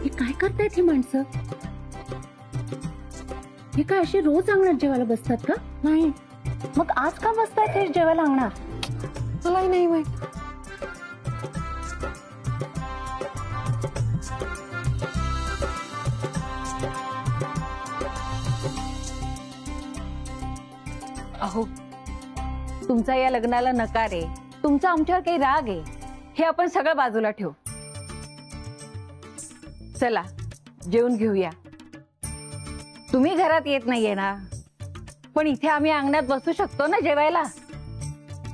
हे काय करतायत ही माणसं? हे काय अशी रोज अंगणात जेवायला बसतात का? नाही. मग आज का बसतायत हे जेवायला अंगणात? मलाही नाही माहित. अहो, तुमचा या लग्नाला नकार आहे, तुमचा आमच्यावर काही राग आहे, हे आपण सगळं बाजूला ठेवू. चला जेवून घेऊया. तुम्ही घरात येत नाहीये ना, पण इथे आम्ही अंगणात बसू शकतो ना जेवायला.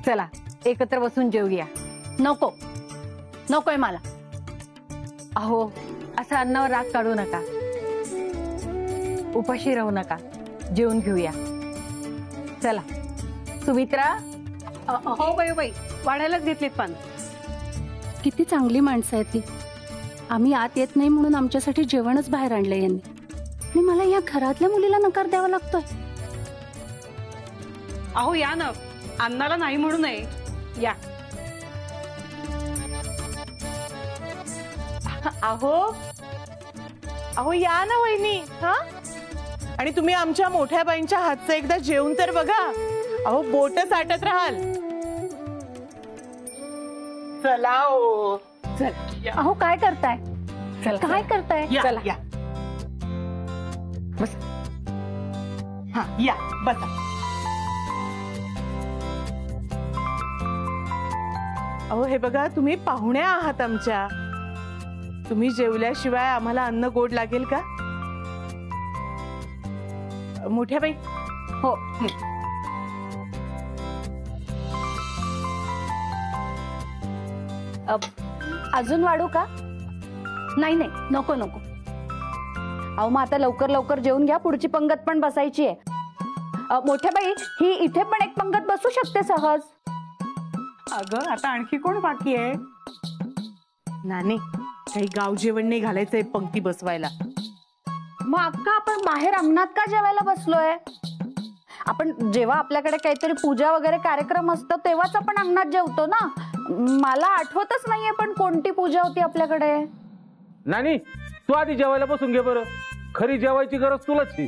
चला एकत्र बसून जेवूया. नको, नकोय मला. अहो, असं अन्नावर राग काढू नका, उपाशी राहू नका, जेवून घेऊया. चला. सुमित्रा. हो बाई, वाढायलाच घेतलीत पान. किती चांगली माणसं आहेत ती. आम्ही आत येत नाही म्हणून आमच्यासाठी जेवणच बाहेर आणलंय यांनी, आणि मला या घरातल्या मुलीला नकार द्यावा लागतोय. अहो या ना, अन्नाला नाही म्हणू नये. या. अहो या ना वहिनी. हा, आणि तुम्ही आमच्या मोठ्या बाईंच्या हातचं एकदा जेवून तर बघा. अहो बोट साठत राहाल. चला ओ. चल. अहो काय करताय? काय करताय? चला या. बस. हा या बसा. अहो हे बघा, तुम्ही पाहुण्या आहात आमच्या. तुम्ही जेवल्याशिवाय आम्हाला अन्न गोड लागेल का? मोठ्या बाई. हो. अजून वाढू का? नाही नाही, नको नको. अहो मग आता लवकर लवकर जेवून घ्या, पुढची पंगत पण बसायची आहे. मोठ्या बाई, ही इथे पण एक पंगत बसू शकते सहज. अगं आता आणखी कोण बाकी आहे? नानी, काही गाव जेवण नाही घालायचंय पंक्ती बसवायला. मग अक्का आपण बाहेर अंगणात का जेवायला बसलोय? आपण जेव्हा आपल्याकडे काहीतरी पूजा वगैरे कार्यक्रम असतो तेव्हाच आपण अंगणात जेवतो ना. मला आठवतच नाहीये पण कोणती पूजा होती आपल्याकडे. नानी, तू आधी जेवायला बसून घे बरं. खरी जेवायची गरज तुलाच आहे.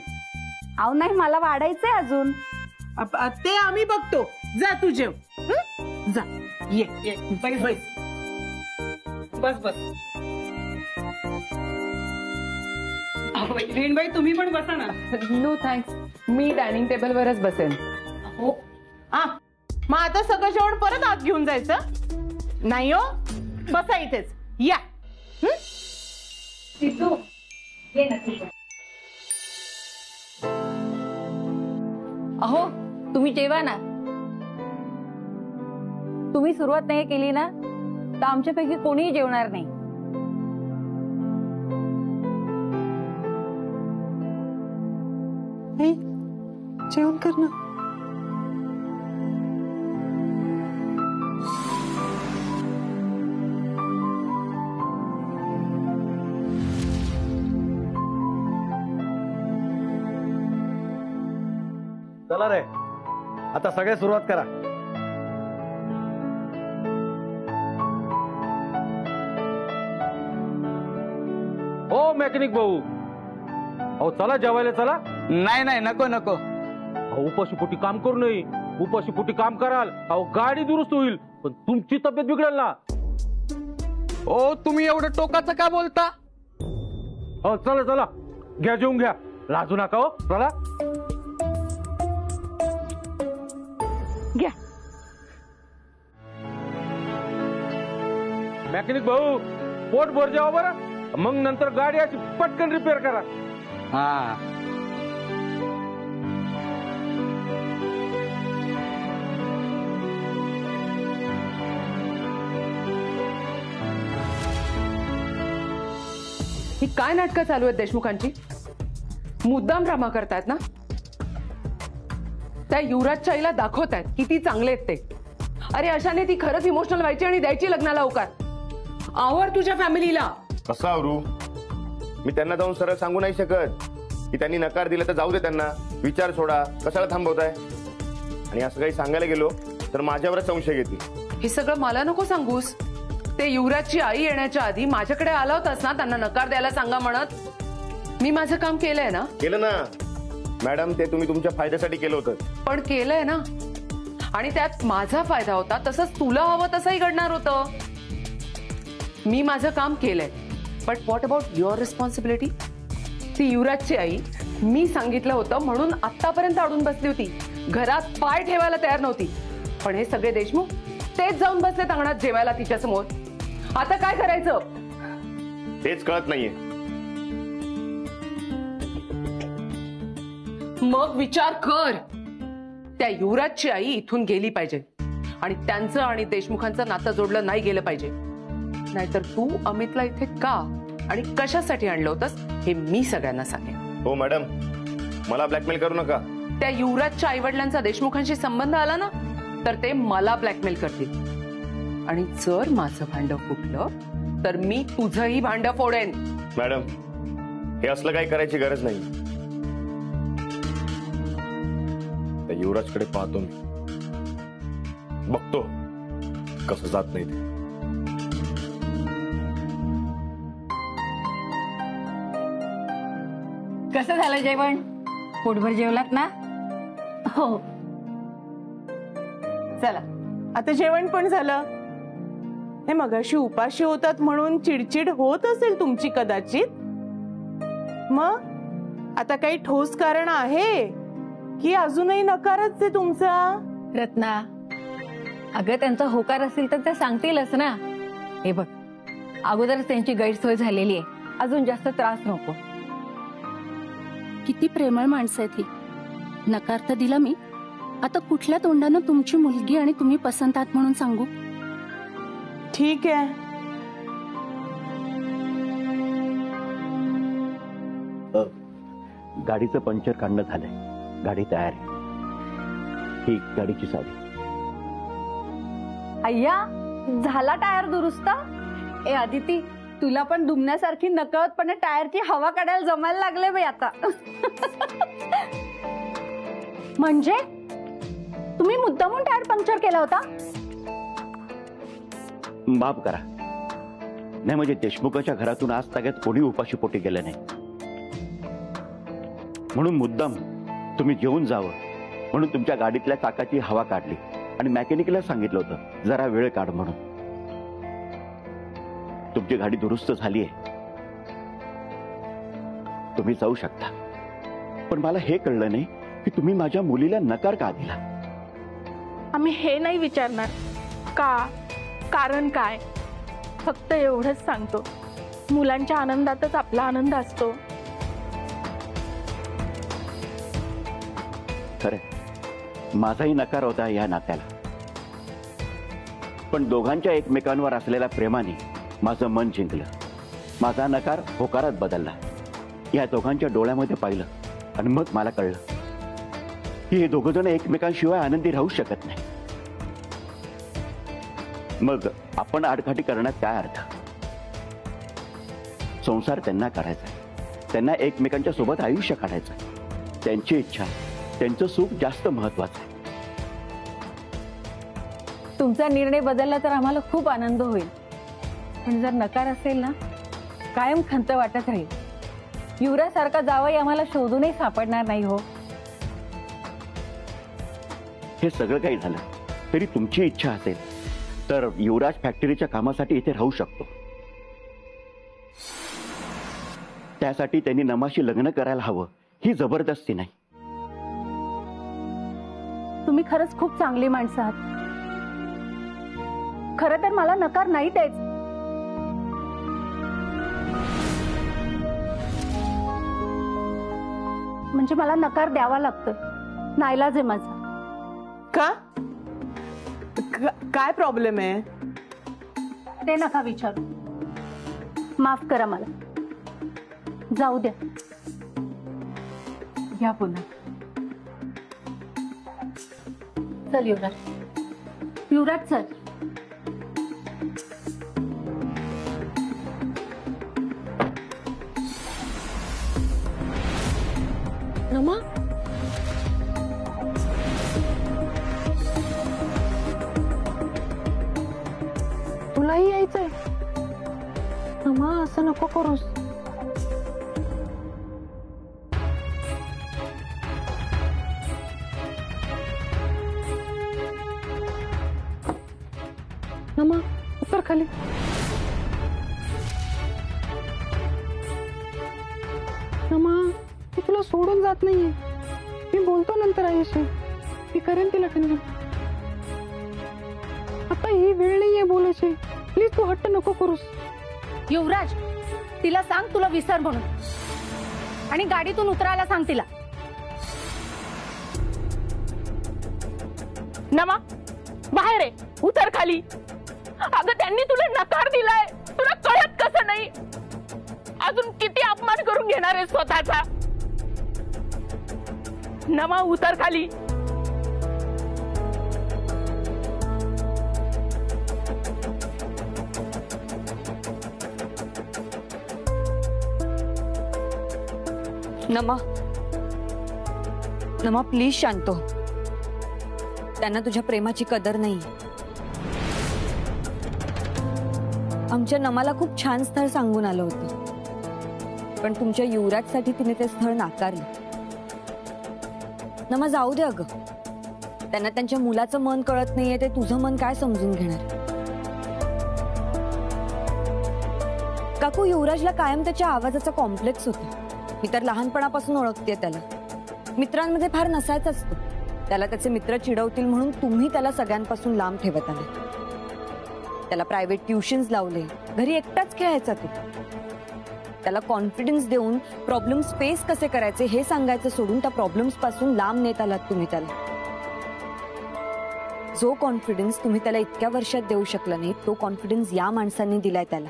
अहो नाही, मला वाढायचंय अजून. ते आम्ही बघतो. जा तू जेव. जा. ये बस बस बस. रीणबाई तुम्ही पण बसा ना. नो थँक्स, मी डायनिंग टेबल वरच बसेन. हो. मग आता सगळं जेवण परत आत घेऊन जायचं? नाही हो, बसा इथेच. या. अहो तुम्ही जेवा ना. तुम्ही सुरुवात नाही केली ना तर आमच्यापैकी कोणीही जेवणार नाही. जेवण कर ना. चला रे, आता सगळे सुरुवात करा. ओ मेकॅनिक भाऊ, अहो चला जेवायला चला. नाही नाही, नको नको. उपाशीपोटी काम करू नये. उपाशीपोटी काम कराल अहो गाडी दुरुस्त होईल, पण तुमची तब्येत बिघडेल ना. ओ तुम्ही एवढं टोकाचं का बोलता? हो चला चला, घ्या जेवून घ्या, लाजू नका. हो चला घ्या. मेकॅनिक भाऊ, पोट भर जेवा बरं, मग नंतर गाडी अशी पटकन रिपेअर करा. हा. ही काय नाटकं चालू आहेत देशमुखांची? मुद्दाम ड्रामा करतायत ना? त्या युवराजच्या आईला दाखवतायत किती चांगले आहेत ते. अरे अशाने ती खरंच इमोशनल व्हायची आणि द्यायची लग्नाला होकार. आवर तुझ्या फॅमिलीला. कसं आवरू? मी त्यांना जाऊन सरळ सांगू नाही शकत की त्यांनी नकार दिला तर जाऊ दे त्यांना. विचार सोडा, कशाला थांबवताय? आणि असं काही सांगायला गेलो तर माझ्यावरच संशय घेतील. हे सगळं मला नको सांगूस. ते युवराजची आई येण्याच्या आधी माझ्याकडे आला होतास ना त्यांना नकार द्यायला सांगा म्हणत. मी माझं काम केलंय ना. केलं ना मॅडम, ते तुम्ही तुमच्या फायद्यासाठी केलं होतं. पण केलंय ना, आणि त्यात माझा फायदा होता. तसंच तुला हवं तसंही घडणार होतं. मी माझं काम केलंय. But what about your responsibility? ती युवराजची आई मी सांगितलं होतं म्हणून आतापर्यंत अडून बसली होती. घरात पाय ठेवायला तयार नव्हती. पण हे सगळे देशमुख तेच जाऊन बसले अंगणात जेवायला तिच्या समोर. आता काय करायचं तेच कळत नाहीये. मग विचार कर. त्या युवराजची आई इथून गेली पाहिजे आणि त्यांचं आणि देशमुखांचं नातं जोडलं नाही गेलं पाहिजे. नाहीतर तू अमितला इथे का आणि कशासाठी आणलं होतंस हे मी सगळ्यांना सांगेन. हो मॅडम, मला ब्लॅकमेल करू नका. त्या युवराजच्या आईवडिलांचा देशमुखांशी संबंध आला ना तर ते मला ब्लॅकमेल करतील. आणि जर माझं भांडं फुटलं तर मी तुझंही भांडं फोडेन. मॅडम, हे असलं काही करायची गरज नाही. त्या युवराजकडे पाहतो मी, बघतो कसं जात नाही ते. कसं झालं जेवण? पोटभर जेवलात ना? हो. चला आता जेवण पण झालं. हे मगाशी उपाशी होतात म्हणून चिडचिड होत असेल तुमची कदाचित. मग आता काही ठोस कारण आहे की अजूनही नकारच आहे तुमचा? रत्ना, अगं त्यांचा होकार असेल तर त्या सांगतीलच ना. हे बघ, अगोदरच त्यांची गैरसोय झालेली आहे. अजून जास्त त्रास नको. किती प्रेमळ माणसं आहेत ही. नकार तर दिला मी. आता कुठल्या तोंडानं तुमची मुलगी आणि तुम्ही पसंत आहात म्हणून सांगू? ठीक आहे. गाडीचं पंक्चर काढणं झालंय. गाडी तयार आहे. ही गाडीची चावी. अय्या, झाला टायर दुरुस्त? ए आदिती, तुला पण दुमण्यासारखी नकळतपणे टायरची हवा काढायला जमायला लागले बाई आता. म्हणजे तुम्ही मुद्दामून टायर पंक्चर केला होता? माफ करा. नाही म्हणजे देशमुखाच्या घरातून आज ताग्यात कोणी उपाशी पोटी गेलं नाही म्हणून मुद्दाम तुम्ही जेवून जावं म्हणून तुमच्या गाडीतल्या चाकाची हवा काढली आणि मेकॅनिकला सांगितलं होतं जरा वेळ काढ म्हणून. तुमची गाडी दुरुस्त झालीये, तुम्ही जाऊ शकता. पण मला हे कळलं नाही की तुम्ही माझ्या मुलीला नकार का दिला. आम्ही हे नाही विचारणार का, कारण काय. फक्त एवढंच सांगतो, मुलांच्या आनंदातच आपला आनंद असतो. खरं माझाही नकार होता या नात्याला. पण दोघांच्या एकमेकांवर असलेल्या प्रेमाने माझं मन जिंकलं. माझा नकार होकारात बदलला. या दोघांच्या डोळ्यामध्ये पाहिलं आणि मग मला कळलं की हे दोघं जण एकमेकांशिवाय आनंदी राहू शकत नाही. मग आपण आडकाठी करण्यात काय अर्थ. संसार त्यांना करायचा, त्यांना एकमेकांच्या सोबत आयुष्य काढायचं. त्यांची इच्छा, त्यांचं सुख जास्त महत्वाचं आहे. तुमचा निर्णय बदलला तर आम्हाला खूप आनंद होईल. पण जर नकार असेल ना, कायम खंत वाटत राहील. युवराजसारखा जावई आम्हाला शोधूनही सापडणार नाही हो. हे सगळं काही झालं तरी तुमची इच्छा असेल तर युवराज फॅक्टरीच्या कामासाठी इथे राहू शकतो. त्यासाठी त्यांनी नमाशी लग्न करायला हवं, ही जबरदस्ती नाही. तुम्ही खरंच खूप चांगली माणसं आहात. खरं तर मला नकार नाही द्यायचा. म्हणजे मला नकार द्यावा लागतोय. नाईलाज आहे माझा. का? काय प्रॉब्लेम आहे? ते नका विचारू. माफ करा मला. जाऊ द्या. घ्या पुन्हा. चल युवराज. युवराज चल. रमा, तुलाही यायचंय? नमा असं नको करूस. नमा उतर खाली. नमा मी तुला सोडून जात नाहीये. मी बोलतो नंतर आयुष्य. मी करेन तिला कन्व्हिन्स. आता ही वेळ नाहीये बोलायची. प्लीज तू हट्ट नको करूस. युवराज, तिला सांग तुला विसर म्हणून, आणि गाडीतून उतरायला सांग तिला. नमा बाहेर आहे, उतर खाली. अगं त्यांनी तुला नकार दिलाय, तुला कळत कसं नाही? अजून किती अपमान करून घेणार आहे स्वतःचा? नमा उतर खाली. नमा नमा प्लीज शांत हो. त्यांना तुझ्या प्रेमाची कदर नाही. आमच्या नमाला खूप छान स्थळ सांगून आलं होतं, पण तुमच्या युवराजसाठी तिने ते स्थळ नाकारलं. नमा जाऊ दे अगं. त्यांना त्यांच्या मुलाचं मन कळत नाहीये, ते तुझं मन काय समजून घेणार? काकू, युवराजला कायम त्याच्या आवाजाचा कॉम्प्लेक्स होता. मी तर लहानपणापासून ओळखते त्याला. मित्रांमध्ये फार नसायचाच तो. त्याला त्याचे मित्र चिडवतील म्हणून तुम्ही त्याला सगळ्यांपासून लांब ठेवत आले. त्याला प्रायव्हेट ट्युशन्स लावले. घरी एकटाच खेळायचा तो. त्याला कॉन्फिडन्स देऊन प्रॉब्लेम्स फेस कसे करायचे हे सांगायचं सोडून त्या प्रॉब्लेम्स पासून लांब नेत आलात तुम्ही त्याला. जो कॉन्फिडन्स तुम्ही त्याला इतक्या वर्षात देऊ शकला नाही, तो कॉन्फिडन्स या माणसांनी दिलाय त्याला.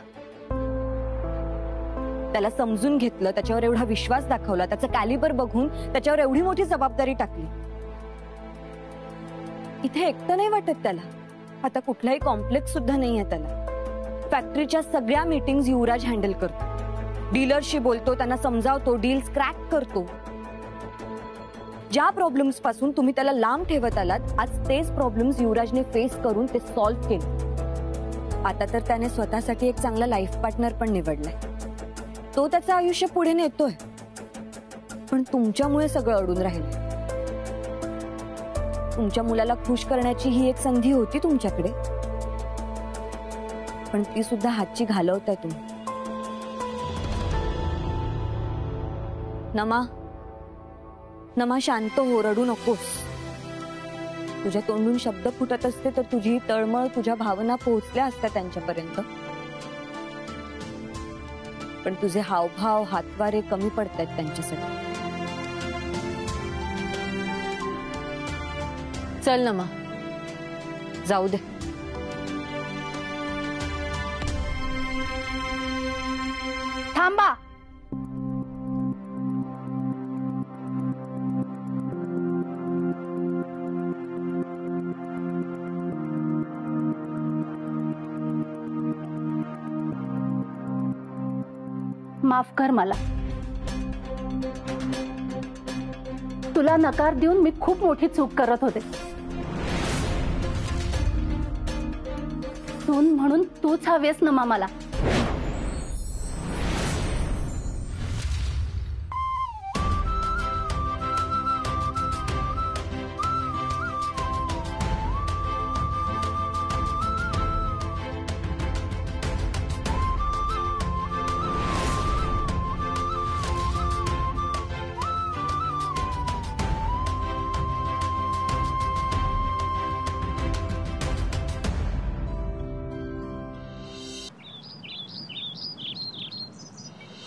त्याला समजून घेतलं, त्याच्यावर एवढा विश्वास दाखवला, त्याचं कॅलिबर बघून त्याच्यावर एवढी मोठी जबाबदारी टाकली. इथे एकटं नाही वाटत त्याला. आता कुठलाही कॉम्प्लेक्स सुद्धा नाहीये त्याला. फॅक्टरीच्या सगळ्या मीटिंग्स युवराज हँडल करतो. डीलरशी बोलतो, त्यांना समजावतो, डील्स क्रॅक करतो. ज्या प्रॉब्लेम्स पासून तुम्ही त्याला लांब ठेवत आलात, आज तेच प्रॉब्लेम्स युवराजने फेस करून ते सॉल्व्ह केले. आता तर त्याने स्वतःसाठी एक चांगला लाईफ पार्टनर पण निवडलाय. तो त्याचं आयुष्य पुढे नेतोय, पण तुमच्यामुळे सगळं अडून राहिलं. तुमच्या मुलाला खुश करण्याची ही एक संधी होती तुमच्याकडे, पण ती सुद्धा हातची घालवताय तुम्ही. नमा नमा शांत हो, रडू नकोस. तुझ्या तोंडून शब्द फुटत असते तर तुझी तळमळ, तुझ्या भावना पोहोचल्या असत्या त्यांच्यापर्यंत. पण तुझे हावभाव, हातवारे कमी पडतायत त्यांच्यासाठी. चल नमा, जाऊ दे. थांबा. माफ कर मला. तुला नकार देऊन मी खूप मोठी चूक करत होते. सून म्हणून तूच हवेस नमा मला.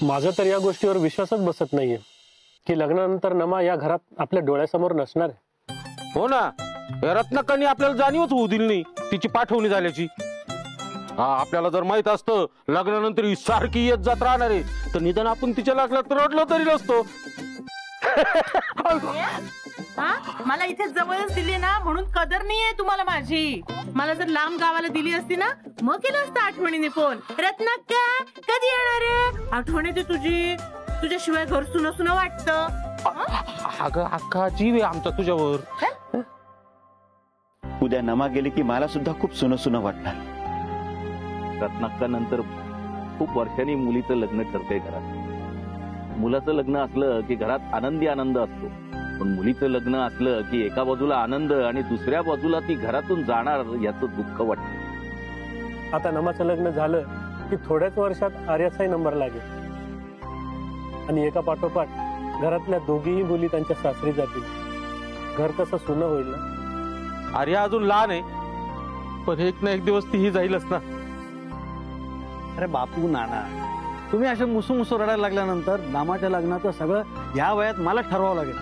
माझा तर या गोष्टीवर विश्वासच बसत नाहीये की लग्नानंतर नमा या घरात आपल्या डोळ्यासमोर नसणार आहे. हो ना, या रत्नाकांनी आपल्याला जाणीवच होऊ दिली नाही तिची पाठवणी झाल्याची. हा, आपल्याला जर माहित असतं लग्नानंतर ही सारखी येत जात राहणार आहे, तर निदान आपण तिच्या लग्नात रडलो तरी नसतो. मला इथे जवळच दिली ना, म्हणून कदर नाहीये तुम्हाला माझी. मला जर लांब गावाला दिली असती ना, मग केलं असतं आठवणीने फोन. रत्नाक्का कधी येणार आहे? आठवण येते तुझी. तुझ्याशिवाय घर सुन सुन वाटतं. अगं अख्खा जीव आहे आमचा तुझ्यावर. उद्या नमा गेली की मला सुद्धा खूप सुन सुन वाटणार. रत्नाक्का नंतर खूप वर्षांनी मुलीचं लग्न ठरतंय घरात. मुलाचं लग्न असलं की घरात आनंदी आनंद असतो, पण मुलीचं लग्न असलं की एका बाजूला आनंद आणि दुसऱ्या बाजूला ती घरातून जाणार याचं दुःख वाटतं. आता नमाचं लग्न झालं की थोड्याच वर्षात आर्याचाही नंबर लागेल आणि एका पाठोपाठ घरातल्या दोघीही मुली त्यांच्या सासरी जातील. घर कसं सुनं होईल ना. आर्या अजून लहान आहे, पण एक ना एक दिवस तीही जाईलच ना. अरे बापू नाना, तुम्ही अशा मुसू रडायला लागल्यानंतर नामाच्या लग्नाचं सगळं या वयात मला ठरवावं लागेल.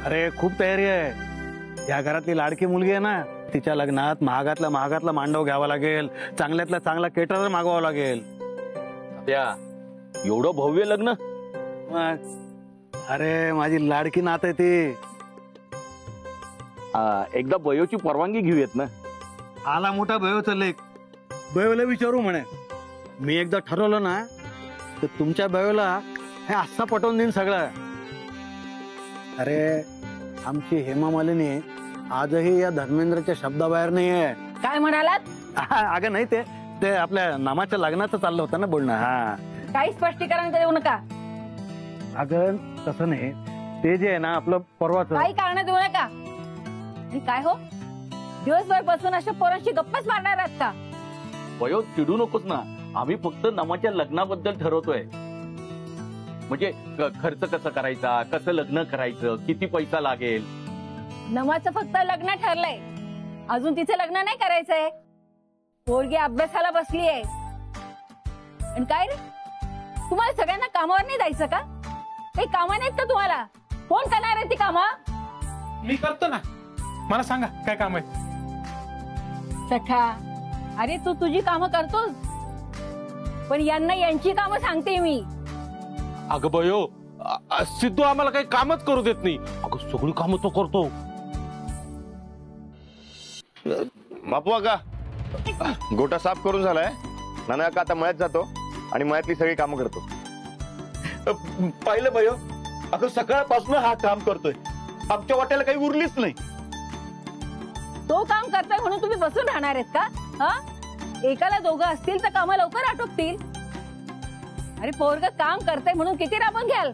अरे खूप तयारी आहे. या घरातली लाडकी मुलगी आहे ना, तिच्या लग्नात महागातला मांडव घ्यावा लागेल, चांगल्यातला चांगला केटरर मागवावा लागेल. त्या एवढं भव्य लग्न. अरे माझी लाडकी नात आहे ती. एकदा बयोची परवानगी घेऊयात ना. आला मोठा बयोचा लेख. बयोला विचारू म्हणे. मी एकदा ठरवलं ना तर तुमच्या बयोला हे आस्सा पटवून देईन सगळं. अरे आमची हेमा मालिनी आजही या धर्मेंद्रच्या शब्दाबाहेर नाहीये. काय म्हणालात? अगं नाही, ते आपल्या नामाच्या लग्नाचं चाललं होतं ना बोलणं. हा काही स्पष्टीकरण देऊ नका. अगं तसं नाही, ते जे आहे ना आपलं परवाचं. काही कारण देऊ नका. आणि काय हो, दिवसभर बसून अशा पोरांशी गप्पाच मारणार आहात का? वयो चिडू नकोस ना. आम्ही फक्त नमाच्या लग्नाबद्दल ठरवतोय. म्हणजे खर्च कसं करायचा, कसं लग्न करायचं, किती पैसा लागेल. नमाचं फक्त लग्न ठरलंय, अजून तिचं लग्न नाही करायचंय. पोरगी अभ्यासाला बसली आहे. आणि काय रे, तुम्हाला सगळ्यांना कामावर नाही जायचं का? काही कामं नाहीत का तुम्हाला? कोण करणार आहे ती कामं? मी करतो ना, मला सांगा काय काम आहे. सखा, अरे तू तुझी कामं करतोस, पण यांना यांची कामं सांगते मी. अगं बयो, सिद्धू आम्हाला काही कामच करू देत नाही. अगं सगळी कामं तो करतो. बापू अगा, गोटा साफ करून झालाय. नाना का आता मळ्यात जातो आणि मळ्यातली सगळी कामं करतो. पाहिलं भयो, अगं सकाळपासून हा काम करतोय. आमच्या वाट्याला काही उरलीच नाही. तो काम करतोय म्हणून तुम्ही बसून राहणार आहेत का? हा, एकाला दोघं असतील तर कामं लवकर आटोपतील. अरे पोरग काम करतंय म्हणून किती राबून घ्याल?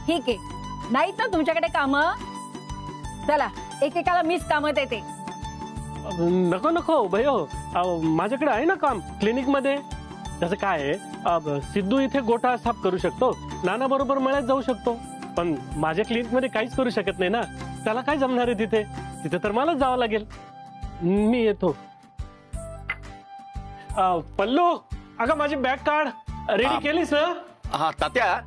ठीक आहे, नाहीत ना तुमच्याकडे कामं? चला एकेकाला मीच कामं देते. नको नको भयो, माझ्याकडे आहे ना काम क्लिनिक मध्ये. त्याचं काय आहे, सिद्धू इथे गोठा साफ करू शकतो, नाना बरोबर मळ्यात जाऊ शकतो. पण माझ्या क्लिनिक मध्ये काहीच करू शकत नाही ना. त्याला काय जमणार आहे तिथे? तिथे तर मलाच जावं लागेल. मी येतो. पल्लू, अगं माझी बॅग काढ. रेडी केलीस? हा तात्या,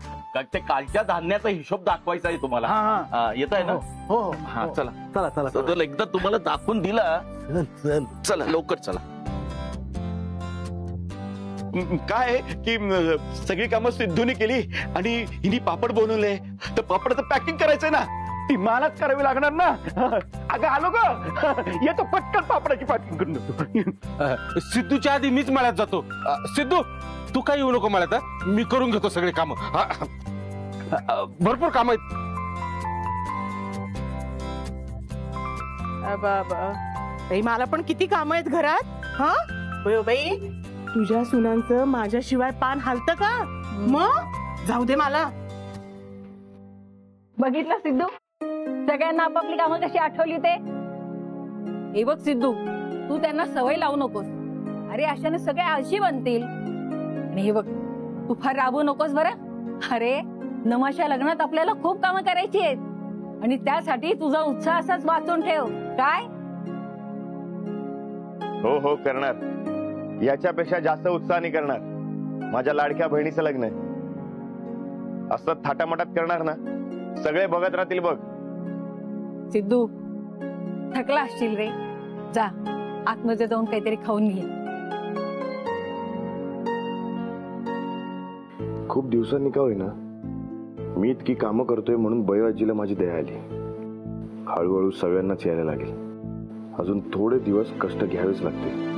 ते कालच्या धान्याचा हिशोब दाखवायचा आहे तुम्हाला. येत आहे ना? हो. हा चला चला चला चला. एकदा तुम्हाला दाखवून दिला. चला लवकर चला. काय की सगळी कामं सिद्धूने केली आणि हिने पापड बनवले, तर पापडाचं पॅकिंग करायचंय ना, ती मलाच करावी लागणार ना. अगं आलो ग, येतो पटकन पापडाची पॅकिंग करून देतो. सिद्धूच्या आधी मीच मळ्यात जातो. सिद्धू तू काही येऊ नको मळ्यात, मी करून घेतो सगळे कामं. भरपूर काम आहेत. बाई मला पण किती काम आहेत घरात. हा बाई, तुझ्या सुनांचं माझ्याशिवाय पान हालतं का? मग जाऊ दे मला. बघितलं सिद्धू, सगळ्यांना आपापली कामं कशी आठवली ते. हे बघ सिद्धू, तू त्यांना सवय लावू नकोस. अरे अशाने सगळे आळशी बनतील. आणि हे बघ, तू फार राबू नकोस बरं. अरे नमाच्या लग्नात आपल्याला खूप कामं करायची आहेत आणि त्यासाठी तुझा उत्साह असाच वाचून ठेव. काय? हो करणार. याच्यापेक्षा जास्त उत्साहाने करणार. माझ्या लाडक्या बहिणीचं लग्न आहे. असं थाटामाटात करणार ना, सगळे बघत राहतील बघ. सिद्धू, थकला असशील रे. जा आतमध्ये जाऊन काहीतरी खाऊन घे. खूप दिवसांनी का होईना मी इतकी कामं करतोय म्हणून बयो आजीला माझी दया आली. हळूहळू सगळ्यांनाच यायला लागेल. अजून थोडे दिवस कष्ट घ्यावेच लागतील.